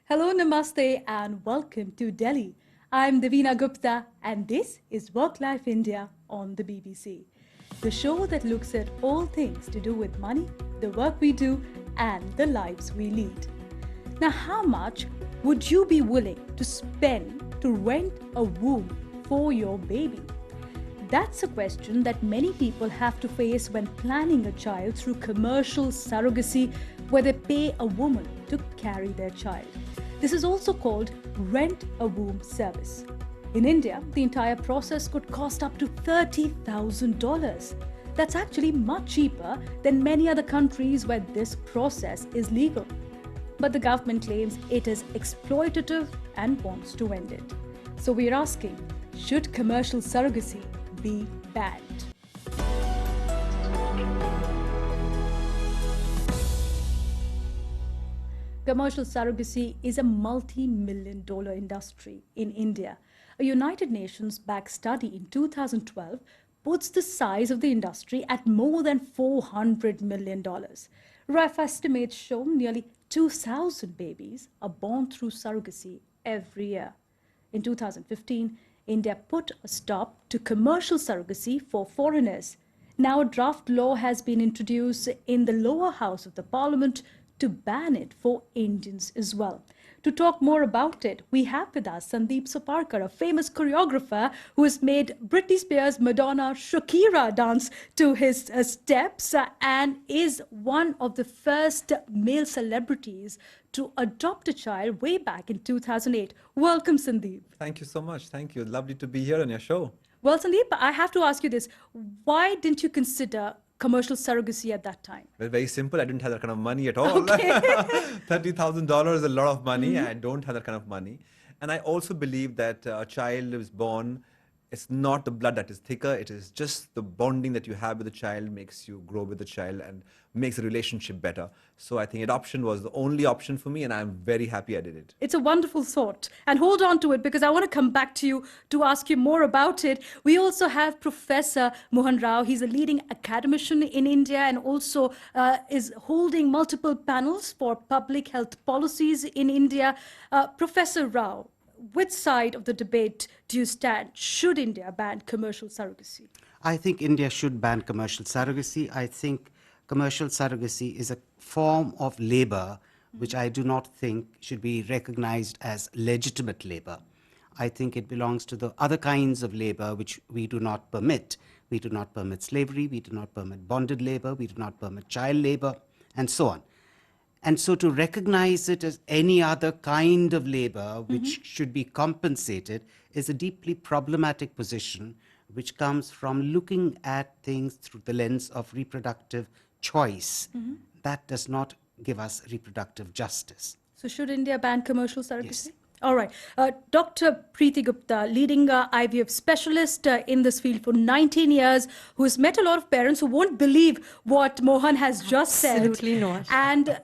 Hello, namaste, and welcome to Delhi. I'm Devina Gupta, and this is Work Life India on the BBC, the show that looks at all things to do with money, the work we do, and the lives we lead. Now, how much would you be willing to spend to rent a womb for your baby? That's a question that many people have to face when planning a child through commercial surrogacy, where they pay a woman to carry their child. This is also called rent a womb service. In India, the entire process could cost up to $30,000. That's actually much cheaper than many other countries where this process is legal. But the government claims it is exploitative and wants to end it. So we're asking, should commercial surrogacy be banned? Commercial surrogacy is a multi-million-dollar industry in India. A United Nations-backed study in 2012 puts the size of the industry at more than $400 million. Rough estimates show nearly 2,000 babies are born through surrogacy every year. In 2015, India put a stop to commercial surrogacy for foreigners. Now a draft law has been introduced in the lower house of the parliament to ban it for Indians as well. To talk more about it, we have with us Sandip Soparrkar, a famous choreographer who has made Britney Spears, Madonna, Shakira dance to his steps and is one of the first male celebrities to adopt a child way back in 2008. Welcome, Sandip. Thank you so much. Thank you. Lovely to be here on your show. Well, Sandip, I have to ask you this. Why didn't you consider commercial surrogacy at that time? Well, very simple. I didn't have that kind of money at all. Okay. $30,000 is a lot of money. I don't have that kind of money. And I also believe that a child is born, it's not the blood that is thicker. It is just the bonding that you have with the child makes you grow with the child and makes the relationship better. So I think adoption was the only option for me, and I'm very happy I did it. It's a wonderful thought. And hold on to it, because I want to come back to you to ask you more about it. We also have Professor Mohan. He's a leading academician in India and also is holding multiple panels for public health policies in India. Professor Rao, which side of the debate do you stand? Should India ban commercial surrogacy? I think India should ban commercial surrogacy. I think commercial surrogacy is a form of labor which I do not think should be recognized as legitimate labor. I think it belongs to the other kinds of labor which we do not permit. We do not permit slavery, we do not permit bonded labor, we do not permit child labor, and so on. And so to recognize it as any other kind of labor which should be compensated is a deeply problematic position which comes from looking at things through the lens of reproductive choice. That does not give us reproductive justice. So should India ban commercial surrogacy? Yes. All right. Dr. Preeti Gupta, leading IVF specialist in this field for 19 years, who has met a lot of parents who won't believe what Mohan has just said. Absolutely not. And,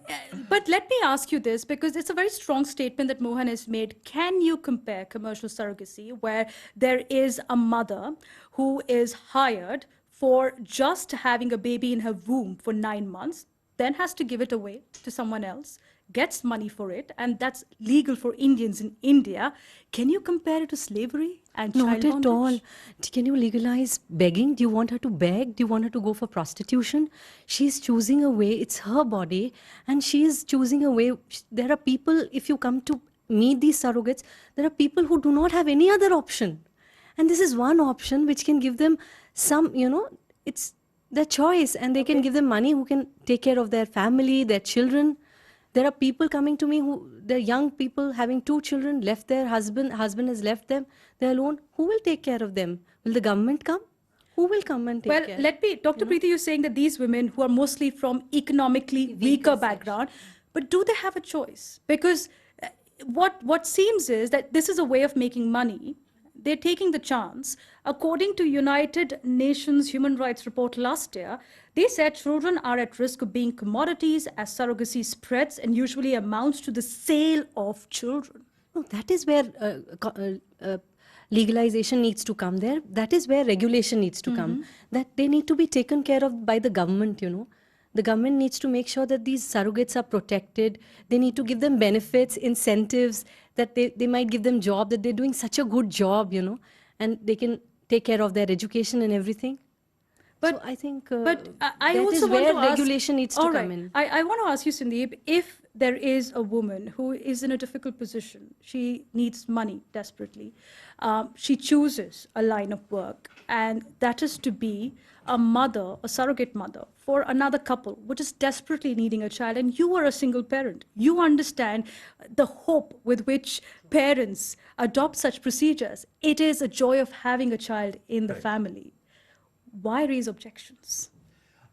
but let me ask you this, because it's a very strong statement that Mohan has made. Can you compare commercial surrogacy, where there is a mother who is hired for just having a baby in her womb for 9 months, then has to give it away to someone else, gets money for it, and that's legal for Indians in India? Can you compare it to slavery and child Not at all. bondage? Can you legalize begging? Do you want her to beg? Do you want her to go for prostitution? She's choosing a way. It's her body, and she is choosing a way. There are people, if you come to meet these surrogates, there are people who do not have any other option. And this is one option which can give them some, it's their choice, and they can give them money who can take care of their family, their children. There are people coming to me they're young people having 2 children, left their husband has left them, they're alone. Who will take care of them? Will the government come? Who will come and take care? Well, Dr. Preeti, you're saying that these women who are mostly from economically weaker background, but do they have a choice? Because what seems is that this is a way of making money. They're taking the chance. According to United Nations Human Rights Report last year, they said children are at risk of being commodities as surrogacy spreads and usually amounts to the sale of children. No, that is where legalization needs to come there. That is where regulation needs to come. That they need to be taken care of by the government, The government needs to make sure that these surrogates are protected. They need to give them benefits, incentives, that they might give them job, that they're doing such a good job, and they can take care of their education and everything. But So I think But I that also is want where to ask, regulation needs to all come right, in. I want to ask you, Sandeep, if there is a woman who is in a difficult position, she needs money desperately, she chooses a line of work, and that is to be a mother, a surrogate mother for another couple, which is desperately needing a child, and you are a single parent. You understand the hope with which parents adopt such procedures. It is a joy of having a child in the Correct. family. Why raise objections?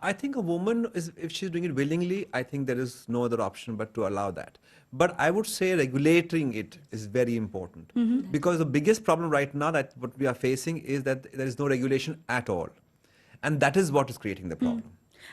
I think a woman is, if she's doing it willingly, I think there is no other option but to allow that. But I would say regulating it is very important, because the biggest problem right now that what we are facing is that there is no regulation at all, and that is what is creating the problem.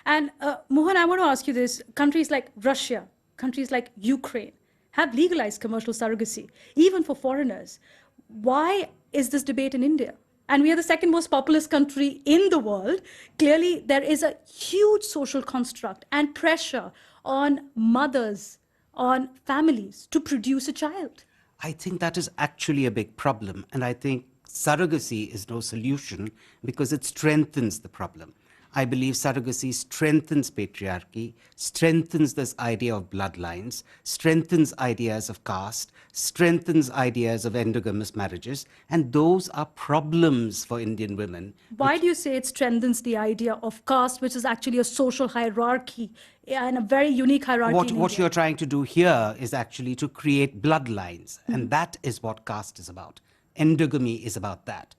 And Mohan, I want to ask you this. Countries like Russia, countries like Ukraine have legalized commercial surrogacy, even for foreigners. Why is this debate in India? And we are the second most populous country in the world. Clearly, there is a huge social construct and pressure on mothers, on families to produce a child. I think that is actually a big problem. And I think surrogacy is no solution because it strengthens the problem. I believe surrogacy strengthens patriarchy, strengthens this idea of bloodlines, strengthens ideas of caste, strengthens ideas of endogamous marriages, and those are problems for Indian women. Why do you say it strengthens the idea of caste, which is actually a social hierarchy and a very unique hierarchy in What India? you're trying to do here is actually to create bloodlines, and that is what caste is about. Endogamy is about that.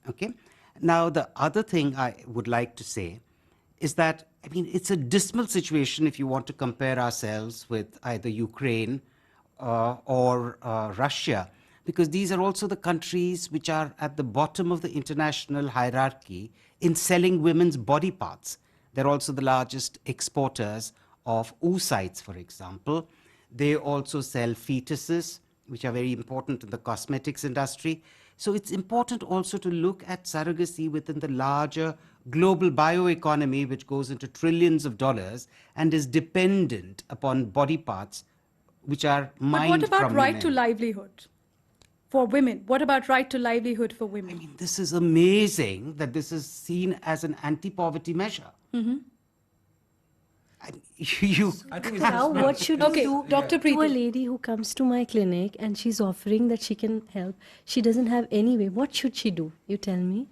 Okay? Now, the other thing I would like to say is that, I mean, it's a dismal situation if you want to compare ourselves with either Ukraine or Russia, because these are also the countries which are at the bottom of the international hierarchy in selling women's body parts. They're also the largest exporters of oocytes, for example. They also sell fetuses, which are very important in the cosmetics industry. So it's important also to look at surrogacy within the larger global bioeconomy, which goes into trillions of dollars and is dependent upon body parts which are But mined what about from right to women. livelihood for women? What about right to livelihood for women? I mean, this is amazing that this is seen as an anti-poverty measure. You I think it's Now, just what should you Okay, do Dr. to a Preeti. lady who comes to my clinic and she's offering that she can help? She doesn't have any way. What should she do? You tell me.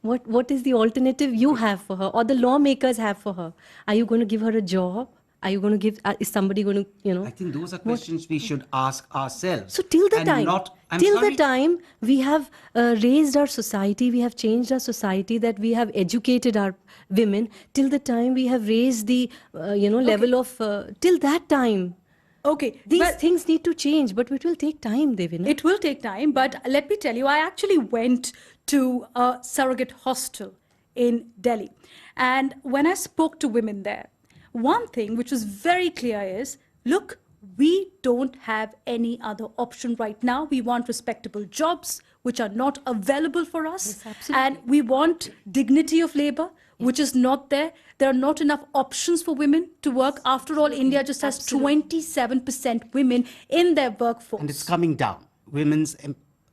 What is the alternative you have for her, or the lawmakers have for her? Are you going to give her a job? Are you going to give? Is somebody going to, I think those are questions we should ask ourselves. So till the and time, I'm till sorry, the time we have raised our society, we have changed our society, that we have educated our women. Till the time we have raised the level of till that time. Okay, These well, things need to change, but it will take time, Devina. it will take time, but let me tell you, I actually went to a surrogate hostel in Delhi. And when I spoke to women there, one thing which was very clear is, look, we don't have any other option right now. We want respectable jobs, which are not available for us. Yes, absolutely. And we want dignity of labor, which is not there. There are not enough options for women to work. After all, India just has 27% women in their workforce. and it's coming down. Women's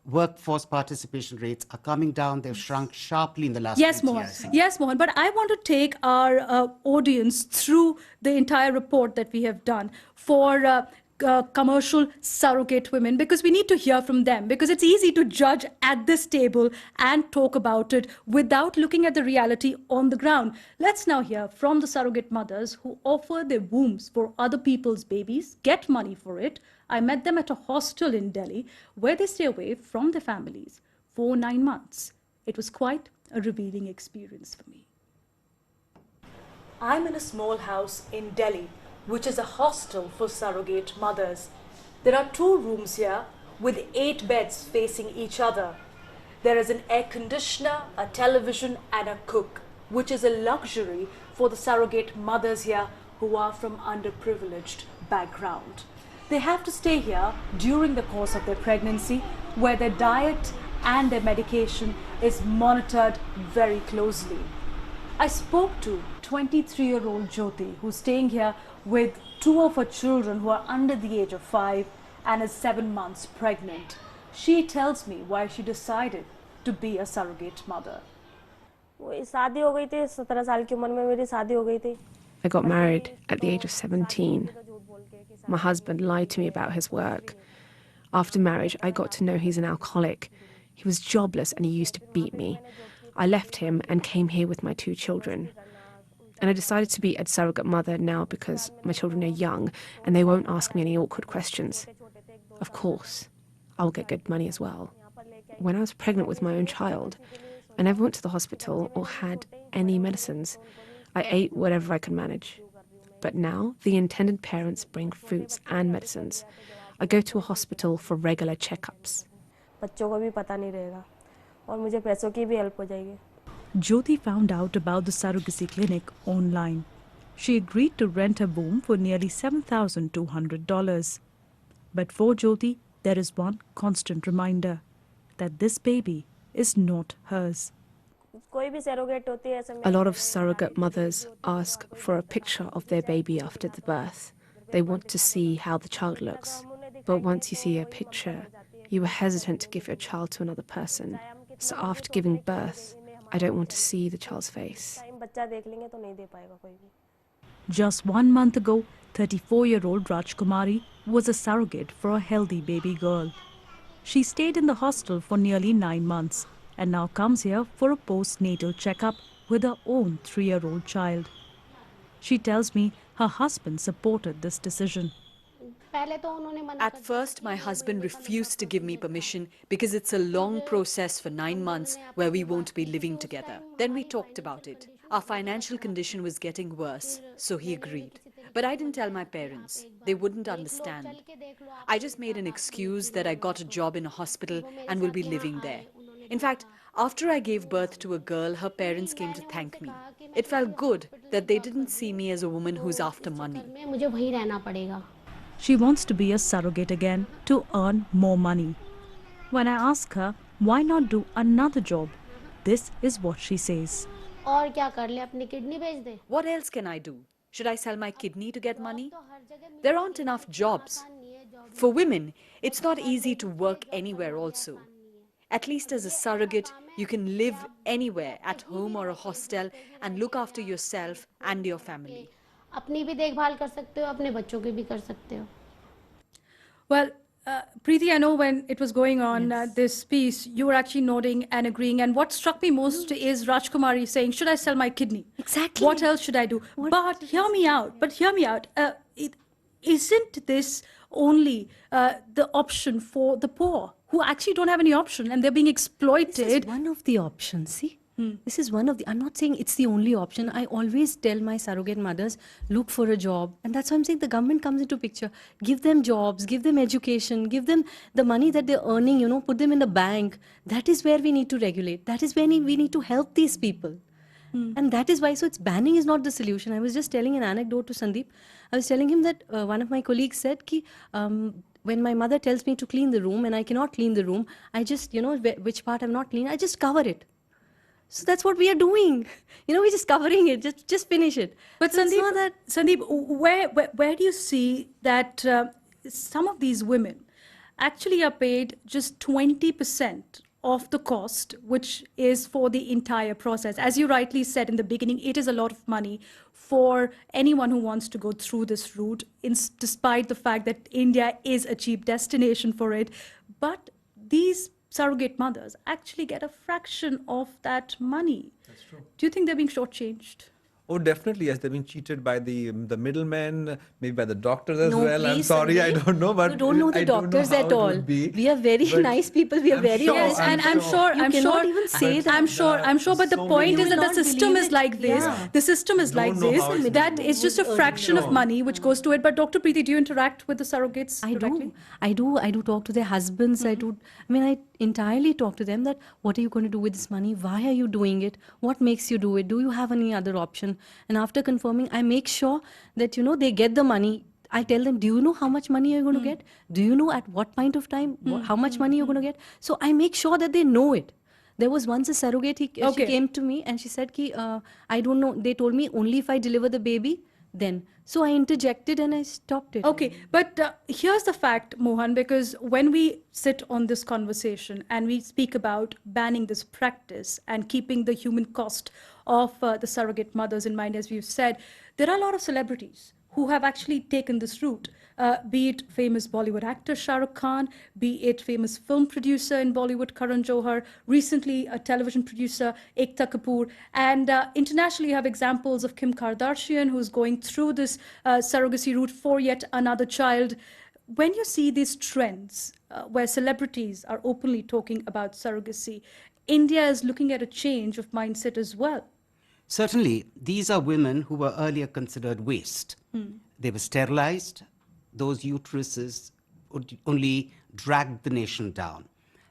workforce participation rates are coming down. They've shrunk sharply in the last Yes, 20 Mohan. years. Yes, Mohan. But I want to take our audience through the entire report that we have done for commercial surrogate women, because we need to hear from them, because it's easy to judge at this table and talk about it without looking at the reality on the ground. Let's now hear from the surrogate mothers who offer their wombs for other people's babies, get money for it. I met them at a hostel in Delhi where they stay away from their families for 9 months. It was quite a revealing experience for me. I'm in a small house in Delhi, which is a hostel for surrogate mothers. There are 2 rooms here with 8 beds facing each other. There is an air conditioner, a television, and a cook, which is a luxury for the surrogate mothers here who are from underprivileged background. They have to stay here during the course of their pregnancy, where their diet and their medication is monitored very closely. I spoke to 23-year-old Jyoti, who's staying here with two of her children who are under the age of 5 and is 7 months pregnant. She tells me why she decided to be a surrogate mother. शादी हो गई थी 17 साल की उम्र में मेरी शादी हो गई थी. I got married at the age of 17. My husband lied to me about his work. After marriage, I got to know he's an alcoholic. He was jobless and he used to beat me. I left him and came here with my 2 children. And I decided to be a surrogate mother now because my children are young and they won't ask me any awkward questions. Of course, I'll get good money as well. When I was pregnant with my own child, I never went to the hospital or had any medicines. I ate whatever I could manage. But now the intended parents bring fruits and medicines. I go to a hospital for regular checkups. बच्चों को भी पता नहीं रहेगा और मुझे पैसों की भी हेल्प हो जाएगी. Jyoti found out about the surrogacy clinic online. She agreed to rent a room for nearly $7,200. But for Jyoti, there is one constant reminder that this baby is not hers. A lot of surrogate mothers ask for a picture of their baby after the birth. They want to see how the child looks. But once you see a picture, you are hesitant to give your child to another person. So after giving birth, I don't want to see the child's face. Just 1 month ago, 34-year-old Rajkumari was a surrogate for a healthy baby girl. She stayed in the hostel for nearly 9 months and now comes here for a postnatal checkup with her own 3-year-old child. She tells me her husband supported this decision. At first, my husband refused to give me permission because it's a long process for 9 months where we won't be living together. Then we talked about it. Our financial condition was getting worse, so he agreed. But I didn't tell my parents. They wouldn't understand. I just made an excuse that I got a job in a hospital and will be living there. In fact, after I gave birth to a girl, her parents came to thank me. It felt good that they didn't see me as a woman who's after money. She wants to be a surrogate again to earn more money. When I ask her why not do another job, this is what she says. What else can I do? Should I sell my kidney to get money? There aren't enough jobs. For women, it's not easy to work anywhere also. At least as a surrogate, you can live anywhere, at home or a hostel, and look after yourself and your family. Well, Preeti, I know when it was going on, this piece, you were actually nodding and agreeing. And what struck me most is Rajkumari saying, should I sell my kidney? Exactly. What else should I do? But hear me out. Isn't this only the option for the poor who actually don't have any option and they're being exploited? This is one of the options, see? This is one of the, I'm not saying it's the only option. I always tell my surrogate mothers, look for a job. And that's why I'm saying the government comes into picture. Give them jobs, give them education, give them the money that they're earning, put them in the bank. That is where we need to regulate. That is when we need to help these people. And that is why, so it's banning is not the solution. I was just telling an anecdote to Sandip. I was telling him that one of my colleagues said, ki, when my mother tells me to clean the room and I cannot clean the room, I just, which part I'm not clean, I just cover it. So that's what we are doing. We're just covering it, just finish it. But so Sandip, where do you see that some of these women actually are paid just 20% of the cost, which is for the entire process? As you rightly said in the beginning, it is a lot of money for anyone who wants to go through this route, despite the fact that India is a cheap destination for it. But these surrogate mothers actually get a fraction of that money. That's true. Do you think they're being shortchanged? Oh, definitely, yes. They've been cheated by the middlemen, maybe by the doctors as No, well. I'm please, sorry, I Sandip. don't know, but You don't know the I don't know doctors how at it all. would be. We are very But nice people. We are I'm very sure, honest. Yes, I'm sure. You cannot even say that. I'm sure. But the so point many- is that You the will not system believe is it. like this. Yeah. The system is like Don't know this. how it's That been is just a fraction of Sure. money which goes to it. But Dr. Preeti, do you interact with the surrogates I directly? do. I do talk to their husbands. I entirely talk to them that what are you going to do with this money? Why are you doing it? What makes you do it? Do you have any other option? And after confirming, I make sure that, they get the money. I tell them, do you know how much money you're going to get? Do you know at what point of time, how much money you're going to get? So I make sure that they know it. There was once a surrogate, she came to me and she said, I don't know, they told me only if I deliver the baby, then. So I interjected and I stopped it. Okay, but here's the fact, Mohan, because when we sit on this conversation and we speak about banning this practice and keeping the human cost of the surrogate mothers in mind, as we've said, there are a lot of celebrities who have actually taken this route, be it famous Bollywood actor Shah Rukh Khan, be it famous film producer in Bollywood Karan Johar, recently a television producer Ekta Kapoor, and internationally you have examples of Kim Kardashian, who's going through this surrogacy route for yet another child. When you see these trends where celebrities are openly talking about surrogacy, India is looking at a change of mindset as well. Certainly, these are women who were earlier considered waste. They were sterilized. Those uteruses would only dragged the nation down.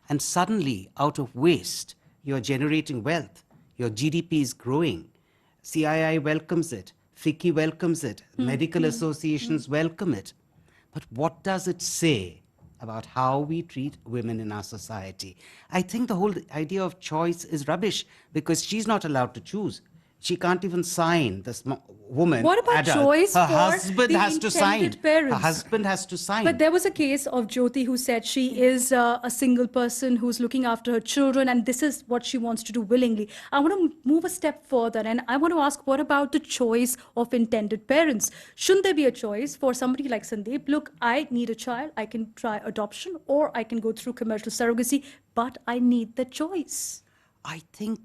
And suddenly, out of waste, you're generating wealth. Your GDP is growing. CII welcomes it. FICCI welcomes it. Medical associations welcome it. But what does it say about how we treat women in our society? I think the whole idea of choice is rubbish because she's not allowed to choose. She can't even sign, this woman. What about adult. choice Her for husband the has to sign. intended parents? Her husband has to sign. But there was a case of Jyoti who said she is a single person who's looking after her children and this is what she wants to do willingly. I want to move a step further and I want to ask, what about the choice of intended parents? Shouldn't there be a choice for somebody like Sandip? Look, I need a child, I can try adoption or I can go through commercial surrogacy, but I need the choice. I think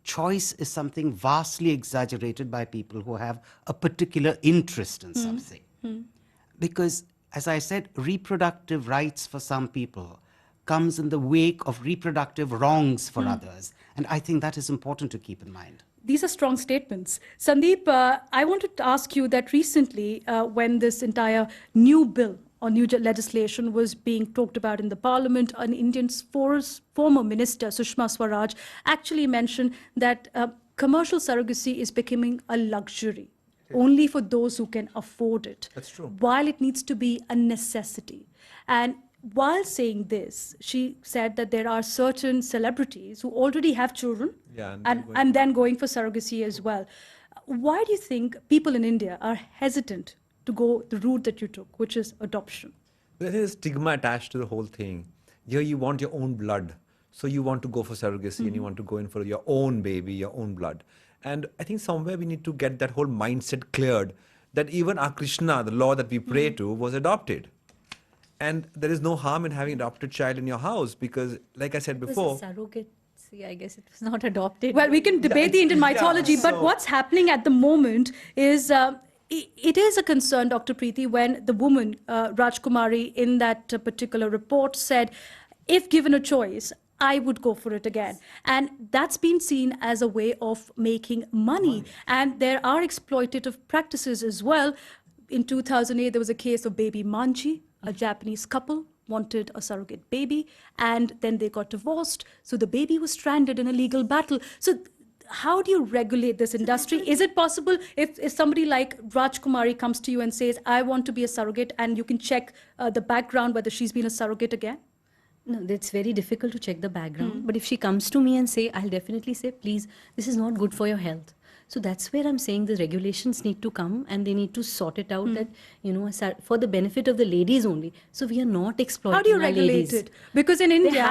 choice is something vastly exaggerated by people who have a particular interest in something. Because, as I said, reproductive rights for some people comes in the wake of reproductive wrongs for others. And I think that is important to keep in mind. These are strong statements. Sandeep, I wanted to ask you that recently, when this entire new bill or new legislation was being talked about in the parliament, an Indian former minister, Sushma Swaraj, actually mentioned that commercial surrogacy is becoming a luxury, only for those who can afford it. That's true. While it needs to be a necessity. And while saying this, she said that there are certain celebrities who already have children and then going for surrogacy as well. Why do you think people in India are hesitant to go the route that you took, which is adoption? There is stigma attached to the whole thing. Here you want your own blood. So you want to go for surrogacy and you want to go in for your own baby, your own blood. And I think somewhere we need to get that whole mindset cleared that even our Krishna, the Lord that we pray to, was adopted. And there is no harm in having an adopted child in your house because, like I said before... It was a surrogate. See, I guess it was not adopted. Well, we can debate the Indian mythology, but what's happening at the moment is... it is a concern, Dr. Preeti, when the woman, Rajkumari, in that particular report said, if given a choice, I would go for it again. And that's been seen as a way of making money. And there are exploitative practices as well. In 2008, there was a case of baby Manji, a Japanese couple wanted a surrogate baby, and then they got divorced. So the baby was stranded in a legal battle. So how do you regulate this industry? Is it possible if somebody like Rajkumari comes to you and says, I want to be a surrogate, and you can check the background whether she's been a surrogate again? No, it's very difficult to check the background. But if she comes to me and say, I'll definitely say, please, this is not good for your health. So that's where I'm saying the regulations need to come and they need to sort it out that, you know, for the benefit of the ladies only. So we are not exploiting How do you our regulate ladies. it? Because in India,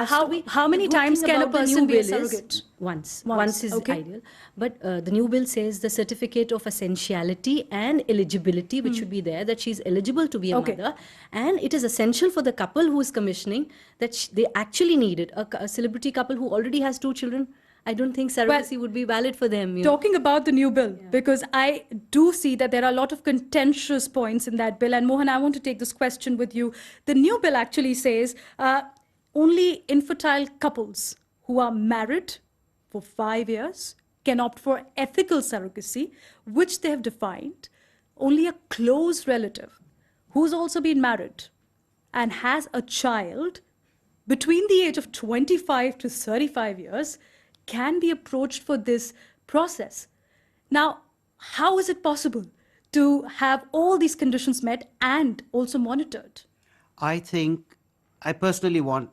how many times can a person be a surrogate? Once is ideal. But the new bill says the certificate of essentiality and eligibility, which should be there, that she's eligible to be a mother. And it is essential for the couple who is commissioning that they actually need it. A celebrity couple who already has 2 children, I don't think surrogacy would be valid for them. Talking about the new bill, because I do see that there are a lot of contentious points in that bill. And Mohan, I want to take this question with you. The new bill actually says only infertile couples who are married for 5 years can opt for ethical surrogacy, which they have defined. Only a close relative who's also been married and has a child between the age of 25 to 35 years can be approached for this process. Now, how is it possible to have all these conditions met and also monitored? I think I personally want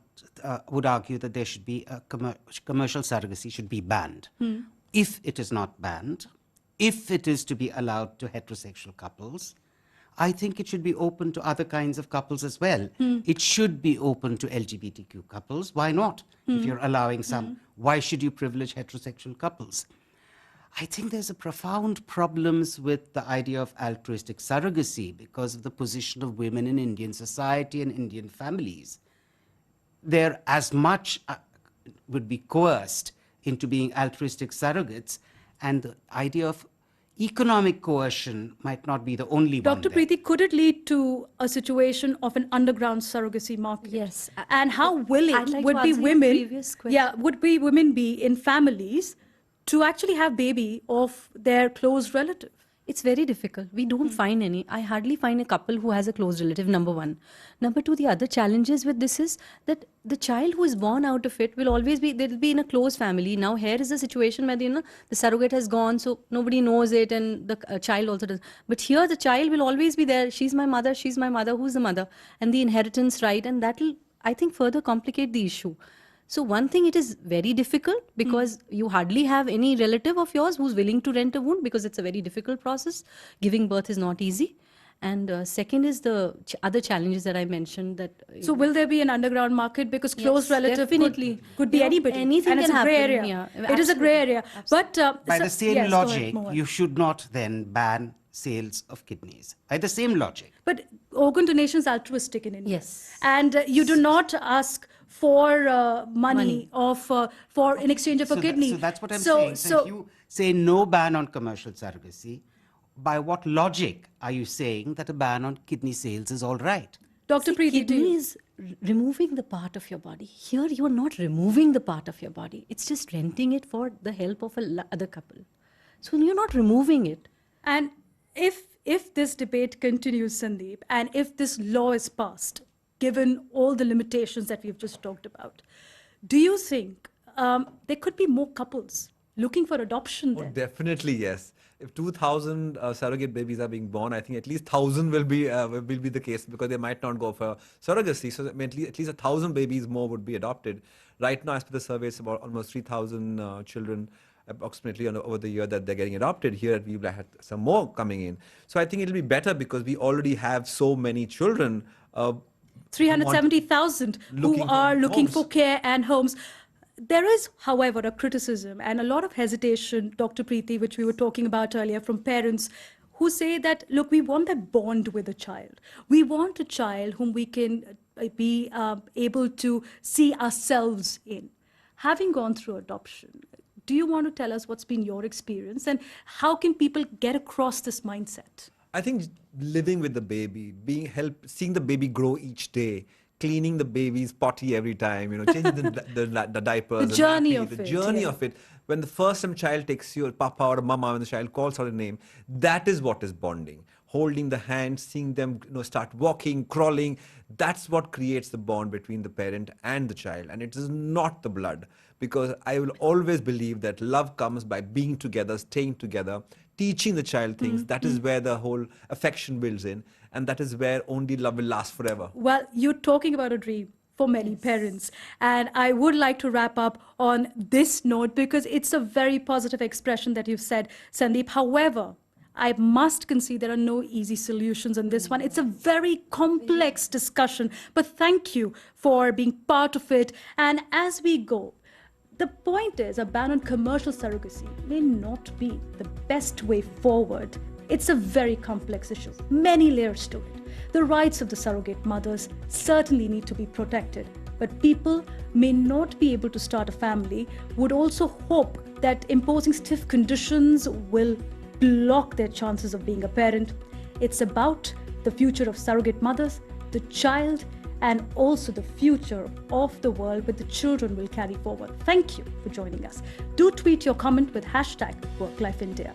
would argue that there should be a commercial surrogacy should be banned. If it is not banned, if it is to be allowed to heterosexual couples, I think it should be open to other kinds of couples as well. It should be open to LGBTQ couples. Why not? If you're allowing some, why should you privilege heterosexual couples? I think there's a profound problems with the idea of altruistic surrogacy because of the position of women in Indian society and Indian families. They're as much would be coerced into being altruistic surrogates, and the idea of economic coercion might not be the only one. Dr. Preeti, could it lead to a situation of an underground surrogacy market? Yes. And how willing I'd like would to be answer your women? previous question. Yeah, would be women be in families to actually have baby of their close relative? It's very difficult. We don't find any. I hardly find a couple who has a close relative, number one. Number two, the other challenges with this is that the child who is born out of it will always be, they'll be in a close family. Now here is the situation where, the surrogate has gone, so nobody knows it, and the child also does. But here the child will always be there. She's my mother, who's the mother? And the inheritance right, and that will, I think, further complicate the issue. So one thing, it is very difficult because you hardly have any relative of yours who's willing to rent a womb because it's a very difficult process. Giving birth is not easy. And second is the other challenges that I mentioned. That So will there be an underground market? Because close relative definitely. could be anybody. Anything and can it's a gray happen. area. Yeah, It is a gray area. But By so- the same yes, go ahead, logic, Mohan. you should not then ban sales of kidneys. By the same logic. But organ donation is altruistic in India. Yes. And you do not ask for money for in exchange of a So kidney. so that's what I'm saying. So if you say no ban on commercial surrogacy, by what logic are you saying that a ban on kidney sales is all right? Dr. See, Preeti, do kidney you? is removing the part of your body. Here you are not removing the part of your body. It's just renting it for the help of other couple. So you're not removing it. And if this debate continues, Sandip, and if this law is passed, given all the limitations that we've just talked about, do you think there could be more couples looking for adoption Oh, then? definitely yes. If 2,000 surrogate babies are being born, I think at least 1,000 will be the case because they might not go for surrogacy. So at least 1,000 babies more would be adopted. Right now, as per the surveys, about almost 3,000 children approximately over the year that they're getting adopted. Here we've had some more coming in. So I think it'll be better because we already have so many children. 370,000 who looking for are looking for homes. care and homes. There is, however, a criticism and a lot of hesitation, Dr. Preeti, which we were talking about earlier, from parents who say that, look, we want that bond with a child. We want a child whom we can be able to see ourselves in. Having gone through adoption, do you want to tell us what's been your experience and how can people get across this mindset? I think living with the baby, seeing the baby grow each day, cleaning the baby's potty every time, changing the diapers, The journey nappy, of the it, journey yeah. of it. When the first time child takes you, papa or mama, when the child calls out a name, that is what is bonding. Holding the hand, seeing them start walking, crawling, that's what creates the bond between the parent and the child. And it is not the blood, because I will always believe that love comes by being together, staying together, teaching the child things. That is where the whole affection builds in, and that is where only love will last forever. Well, you're talking about a dream for many parents. And I would like to wrap up on this note because it's a very positive expression that you've said, Sandip. However, I must concede there are no easy solutions on this one. It's a very complex discussion, but thank you for being part of it. And as we go, the point is a ban on commercial surrogacy may not be the best way forward. It's a very complex issue, many layers to it. The rights of the surrogate mothers certainly need to be protected, but people may not be able to start a family, would also hope that imposing stiff conditions will block their chances of being a parent. It's about the future of surrogate mothers, the child, and also the future of the world which the children will carry forward. Thank you for joining us. Do tweet your comment with #WorkLifeIndia.